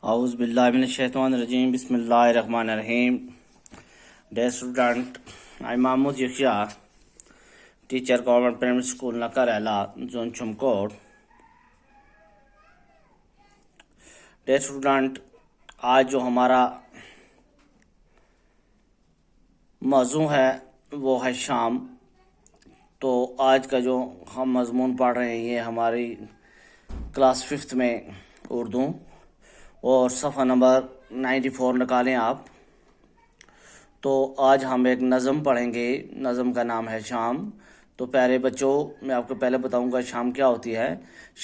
اعوذ باللہ من الشیطان الرجیم بسم اللہ الرحمن الرحیم. Dear student, I am Mahmood Yakhya, teacher government primary school Nakarela, zone Chumkot. Dear student, آج جو ہمارا موضوع ہے وہ ہے شام. تو آج کا جو ہم مضمون پڑھ رہے ہیں یہ ہماری کلاس 5th میں اردو اور صفحہ نمبر 94 نکالیں آپ. تو آج ہم ایک نظم پڑھیں گے. نظم کا نام ہے شام. تو پیارے بچوں، میں آپ کو پہلے بتاؤں گا شام کیا ہوتی ہے.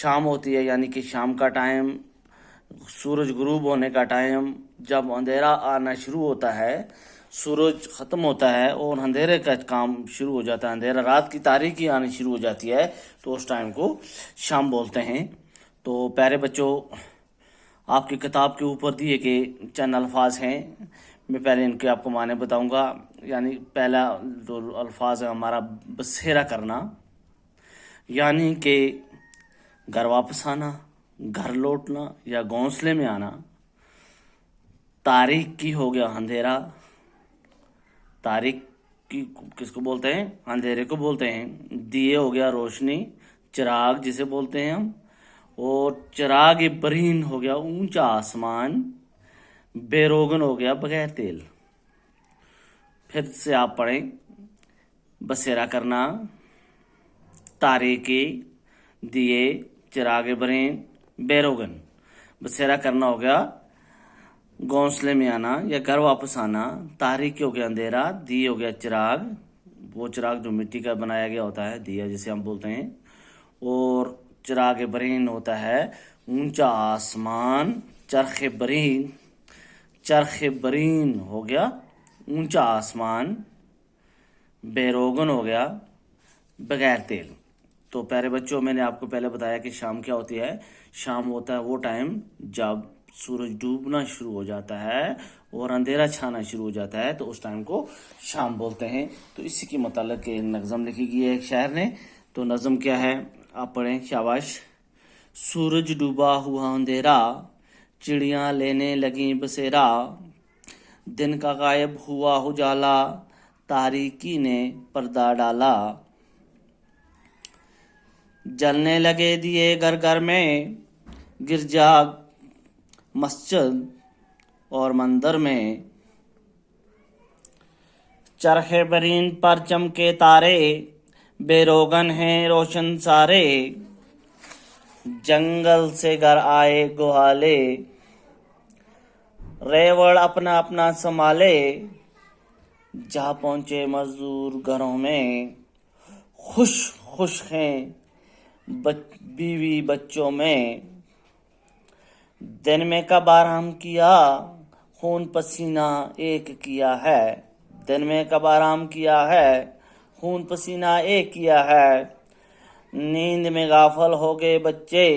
شام ہوتی ہے یعنی کہ شام کا ٹائم، سورج غروب ہونے کا ٹائم، جب اندھیرا آنا شروع ہوتا ہے، سورج ختم ہوتا ہے اور اندھیرے کا کام شروع ہو جاتا ہے، اندھیرا، رات کی تاریکی آنی شروع ہو جاتی ہے، تو اس ٹائم کو شام بولتے ہیں. تو پیارے بچوں، آپ کی کتاب کے اوپر دیے کہ چند الفاظ ہیں، میں پہلے ان کے آپ کو معنی بتاؤں گا. یعنی پہلا جو الفاظ ہے ہمارا بسیرا کرنا، یعنی کہ گھر واپس آنا، گھر لوٹنا یا گھونسلے میں آنا. تاریک کی ہو گیا اندھیرا. تاریک کی کس کو بولتے ہیں؟ اندھیرے کو بولتے ہیں. دیے ہو گیا روشنی، چراغ جسے بولتے ہیں ہم. اور چراغ برین ہو گیا اونچا آسمان. بے روغن ہو گیا بغیر تیل. پھر سے آپ پڑھیں. بسیرا کرنا، تاریکی، دیے، چراغ برین، بے روغن. بسیرا کرنا ہو گیا گھونسلے میں آنا یا گھر واپس آنا. تاریکی ہو گیا اندھیرا. دیے ہو گیا چراغ، وہ چراغ جو مٹی کا بنایا گیا ہوتا ہے، دیا جسے ہم بولتے ہیں. اور چراغ برین ہوتا ہے اونچا آسمان. چرخ برین، چرخ برین ہو گیا اونچا آسمان. بے روغن ہو گیا بغیر تیل. تو پیارے بچوں، میں نے آپ کو پہلے بتایا کہ شام کیا ہوتی ہے. شام ہوتا ہے وہ ٹائم جب سورج ڈوبنا شروع ہو جاتا ہے اور اندھیرا چھانا شروع ہو جاتا ہے، تو اس ٹائم کو شام بولتے ہیں. تو اسی کے متعلق ایک نظم لکھی گئی ہے ایک شاعر نے. تو نظم کیا ہے آپ پڑھیں. شاباش. سورج ڈوبا ہوا اندھیرا، چڑیاں لینے لگیں بسیرا. دن کا غائب ہوا اجالا، تاریکی نے پردہ ڈالا. جلنے لگے دیے گھر گھر میں، گرجا مسجد اور مندر میں. چرخ برین پر چمکے تارے، بے روغن ہیں روشن سارے. جنگل سے گھر آئے گوہالے، ریوڑ اپنا اپنا سنبھالے. جا پہنچے مزدور گھروں میں، خوش خوش ہیں بیوی بچوں میں. دن میں کب آرام کیا، خون پسینہ ایک کیا ہے. دن میں کب آرام کیا ہے، خون پسینہ ایک کیا ہے. نیند میں غافل ہو گئے بچے،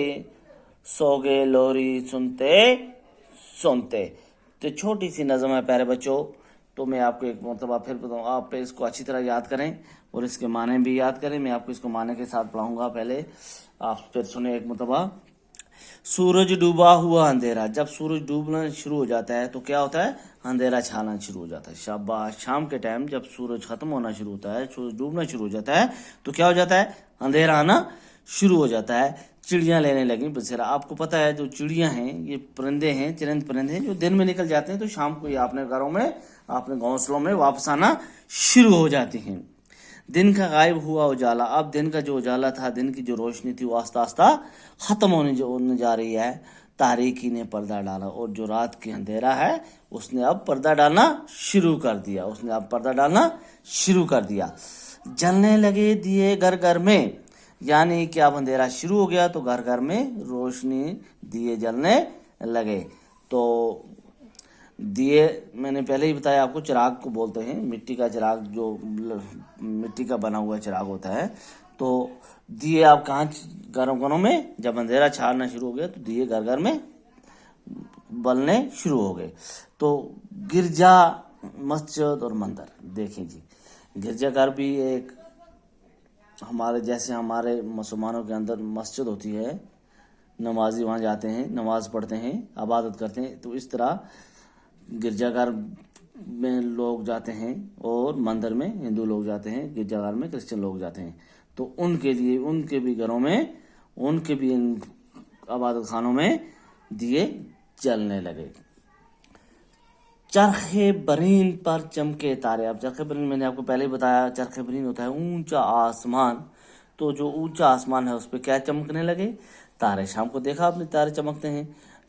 سو گئے لوری سنتے سنتے. تو چھوٹی سی نظم ہے پیارے بچوں. تو میں آپ کو ایک مرتبہ پھر بتاؤں، آپ اس کو اچھی طرح یاد کریں اور اس کے معنی بھی یاد کریں. میں آپ کو اس کو معنی کے ساتھ پڑھاؤں گا، پہلے آپ پھر سنیں ایک مرتبہ. سورج ڈوبا ہوا اندھیرا. جب سورج ڈوبنا شروع ہو جاتا ہے تو کیا ہوتا ہے؟ اندھیرا چھانا شروع ہو جاتا ہے. شاباش. شام کے ٹائم جب سورج ختم ہونا شروع ہوتا ہے، سورج ڈوبنا شروع ہو جاتا ہے، تو کیا ہو جاتا ہے؟ اندھیرا آنا شروع ہو جاتا ہے. چڑیاں لینے لگیں بسیرا. آپ کو پتہ ہے جو چڑیاں ہیں یہ پرندے ہیں، چرند پرندے ہیں جو دن میں نکل جاتے ہیں، تو شام کو یہ اپنے گھروں میں، اپنے گھونسلوں میں واپس آنا شروع ہو جاتی ہیں. دن کا غائب ہوا اجالا. اب دن کا جو اجالا تھا، دن کی جو روشنی تھی، وہ آہستہ آہستہ ختم ہونے جا رہی ہے. تاریکی نے پردہ ڈالا. اور جو رات کی اندھیرا ہے اس نے اب پردہ ڈالنا شروع کر دیا. اس نے اب پردہ ڈالنا شروع کر دیا. جلنے لگے دیے گھر گھر میں، یعنی کہ اب اندھیرا شروع ہو گیا تو گھر گھر میں روشنی، دیے جلنے لگے. تو دیے میں نے پہلے ہی بتایا آپ کو، چراغ کو بولتے ہیں. مٹی کا چراغ، جو مٹی کا بنا ہوا چراغ ہوتا ہے. تو دیے آپ کہاں؟ گھروں میں. جب اندھیرا چھانا شروع ہو گیا تو دیے گھر گھر میں بلنے شروع ہو گئے. تو گرجا، مسجد اور مندر. دیکھیں جی، گرجا گھر بھی ایک ہمارے جیسے ہمارے مسلمانوں کے اندر مسجد ہوتی ہے نمازی وہاں جاتے ہیں، نماز پڑھتے ہیں، عبادت کرتے ہیں. تو اس طرح گرجا گھر میں لوگ جاتے ہیں اور مندر میں ہندو لوگ جاتے ہیں، گرجا گھر میں کرسچن لوگ جاتے ہیں. تو ان کے لیے ان کے بھی گھروں میں، ان کے بھی عبادت خانوں میں دیے جلنے لگے. چرخ برین پر چمکے تارے. اب چرخ برین میں نے آپ کو پہلے ہی بتایا، چرخ برین ہوتا ہے اونچا آسمان. تو جو اونچا آسمان ہے اس پہ کیا چمکنے لگے؟ تارے. شام کو دیکھا آپ نے تارے چمکتے ہیں.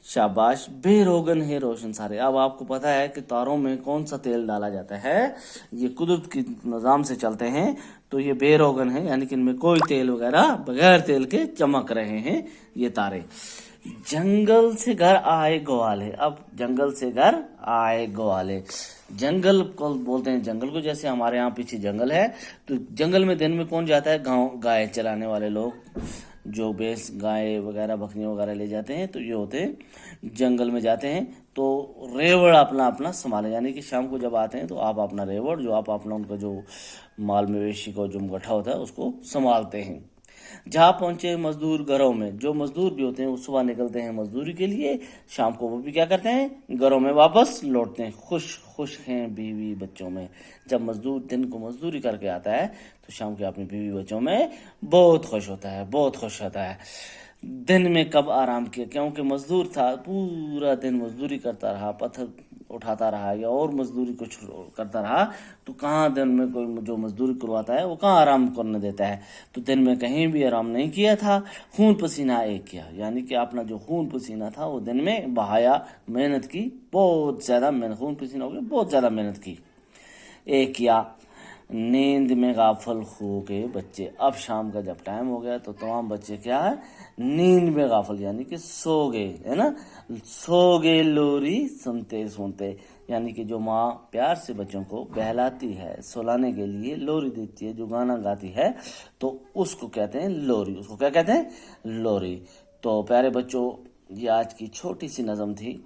شاباش، بے روغن ہے روشن سارے. اب آپ کو پتا ہے کہ تاروں میں کون سا تیل ڈالا جاتا ہے. یہ قدرت کی نظام سے چلتے ہیں تو یہ بے روغن ہے، یعنی کہ ان میں کوئی تیل وغیرہ بغیر تیل کے چمک رہے ہیں یہ تارے. جنگل سے گھر آئے گوالے. اب جنگل سے گھر آئے گوالے. جنگل کو بولتے ہیں جنگل کو، جیسے ہمارے یہاں پیچھے جنگل ہے تو جنگل میں دن میں کون جاتا ہے؟ گاؤں گائے چلانے والے لوگ، جو بیس گائے وغیرہ بکریاں وغیرہ لے جاتے ہیں تو یہ ہوتے ہیں جنگل میں جاتے ہیں. تو ریوڑ اپنا اپنا سنبھالے، یعنی کہ شام کو جب آتے ہیں تو آپ اپنا ریوڑ جو آپ اپنا ان کا جو مال مویشی کو جو گٹھا ہوتا ہے اس کو سنبھالتے ہیں. جہاں پہنچے مزدور گھروں میں. جو مزدور بھی ہوتے ہیں وہ صبح نکلتے ہیں مزدوری کے لیے، شام کو وہ بھی کیا کرتے ہیں؟ گھروں میں واپس لوٹتے ہیں. خوش خوش ہیں بیوی بچوں میں. جب مزدور دن کو مزدوری کر کے آتا ہے تو شام کے اپنی بیوی بچوں میں بہت خوش ہوتا ہے، بہت خوش ہوتا ہے. دن میں کب آرام کیا؟ کیونکہ مزدور تھا، پورا دن مزدوری کرتا رہا، پتھر اٹھاتا رہا یا اور مزدوری کچھ کرتا رہا، تو کہاں دن میں کوئی جو مزدوری کرواتا ہے وہ کہاں آرام کرنے دیتا ہے. تو دن میں کہیں بھی آرام نہیں کیا تھا. خون پسینہ ایک کیا، یعنی کہ اپنا جو خون پسینہ تھا وہ دن میں بہایا، محنت کی، بہت زیادہ محنت، خون پسینہ ہو گیا، بہت زیادہ محنت کی. ایک کیا نیند میں غافل ہو گئے بچے. اب شام کا جب ٹائم ہو گیا تو تمام بچے کیا ہے؟ نیند میں غافل، یعنی کہ سو گئے، ہے نا. سو گئے لوری سنتے سنتے، یعنی کہ جو ماں پیار سے بچوں کو بہلاتی ہے، سلانے کے لیے لوری دیتی ہے، جو گانا گاتی ہے، تو اس کو کہتے ہیں لوری. اس کو کیا کہتے ہیں؟ لوری. تو پیارے بچوں، یہ آج کی چھوٹی سی نظم تھی.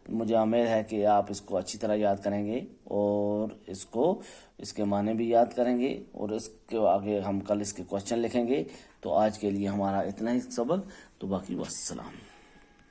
مجھے امید ہے کہ آپ اس کو اچھی طرح یاد کریں گے اور اس کے معنی بھی یاد کریں گے، اور اس کے آگے ہم کل اس کے کوشچن لکھیں گے. تو آج کے لیے ہمارا اتنا ہی سبق. تو باقی والسلام.